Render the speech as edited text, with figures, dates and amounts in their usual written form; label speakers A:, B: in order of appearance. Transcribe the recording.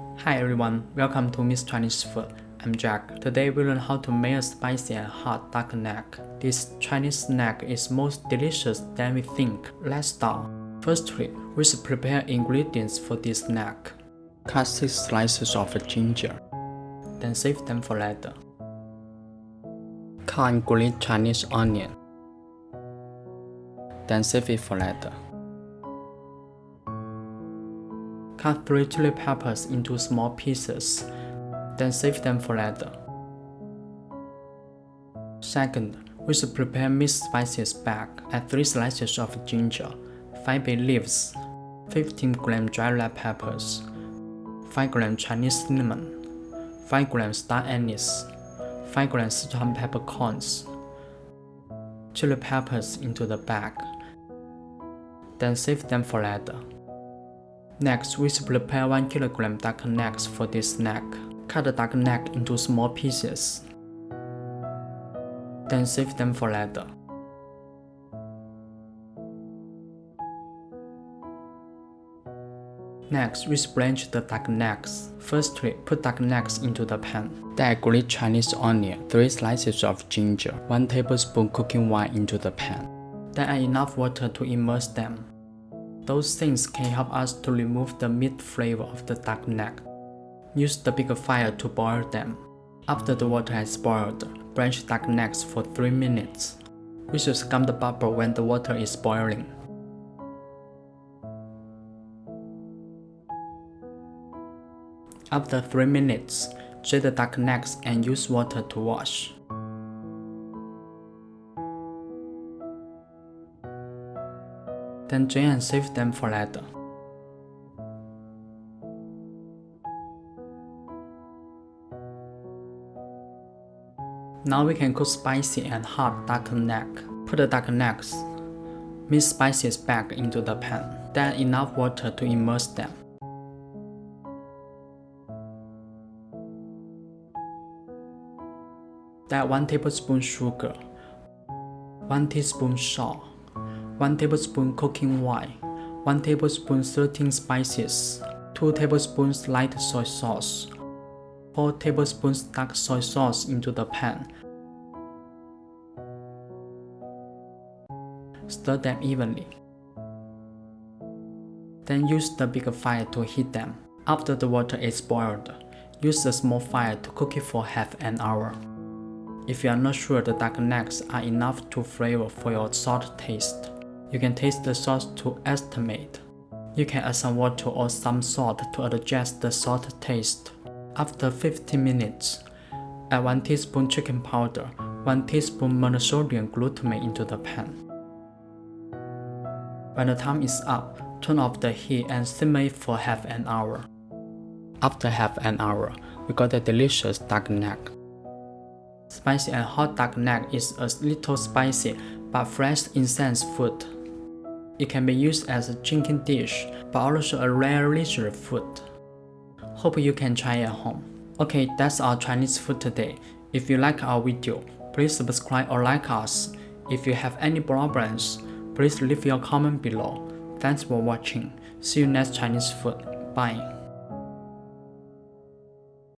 A: Hi everyone, welcome to Miss Chinese Food. I'm Jack. Today we learn how to make a spicy and hot duck neck. This Chinese snack is most delicious than we think. Let's start. Firstly, we should prepare ingredients for this snack. Cut 6 slices of ginger, then save them for later. Cut and grate Chinese onion, then save it for later. Cut 3 chili peppers into small pieces, then save them for later. Second, we should prepare mixed spices bag. Add 3 slices of ginger, 5 bay leaves, 15 g dry red peppers, 5 g Chinese cinnamon, 5 g star anise, 5 g Sichuan peppercorns, chili peppers into the bag, then save them for later. Next, we should prepare 1 kg duck necks for this snack. Cut the duck neck into small pieces, then save them for later. Next, we should blanch the duck necks. Firstly, put duck necks into the pan. Then grate Chinese onion, 3 slices of ginger, 1 tablespoon cooking wine into the pan. Then add enough water to immerse them. Those things can help us to remove the meat flavor of the duck neck. Use the bigger fire to boil them. After the water has boiled, blanch duck necks for 3 minutes. We should skim the bubble when the water is boiling. After 3 minutes, drain the duck necks and use water to wash. Then drain and save them for later. Now we can cook spicy and hot duck neck. Put the duck necks, mixed spices back into the pan. Then enough water to immerse them. Add 1 tablespoon sugar, 1 teaspoon salt, 1 tablespoon cooking wine, 1 tablespoon 13 spices, 2 tablespoons light soy sauce, 4 tablespoons dark soy sauce into the pan. Stir them evenly. Then use the bigger fire to heat them. After the water is boiled, use a small fire to cook it for half an hour. If you are not sure the duck necks are enough to flavor for your salt taste, you can taste the salt to estimate. You can add some water or some salt to adjust the salt taste. After 15 minutes, add 1 teaspoon chicken powder, 1 teaspoon monosodium glutamate into the pan. When the time is up, turn off the heat and simmer it for half an hour. After half an hour, we got a delicious duck neck. Spicy and hot duck neck is a little spicy but fresh incense food. It can be used as a drinking dish, but also a rare leisure food. Hope you can try it at home. Okay, that's our Chinese food today. If you like our video, please subscribe or like us. If you have any problems, please leave your comment below. Thanks for watching. See you next Chinese food. Bye.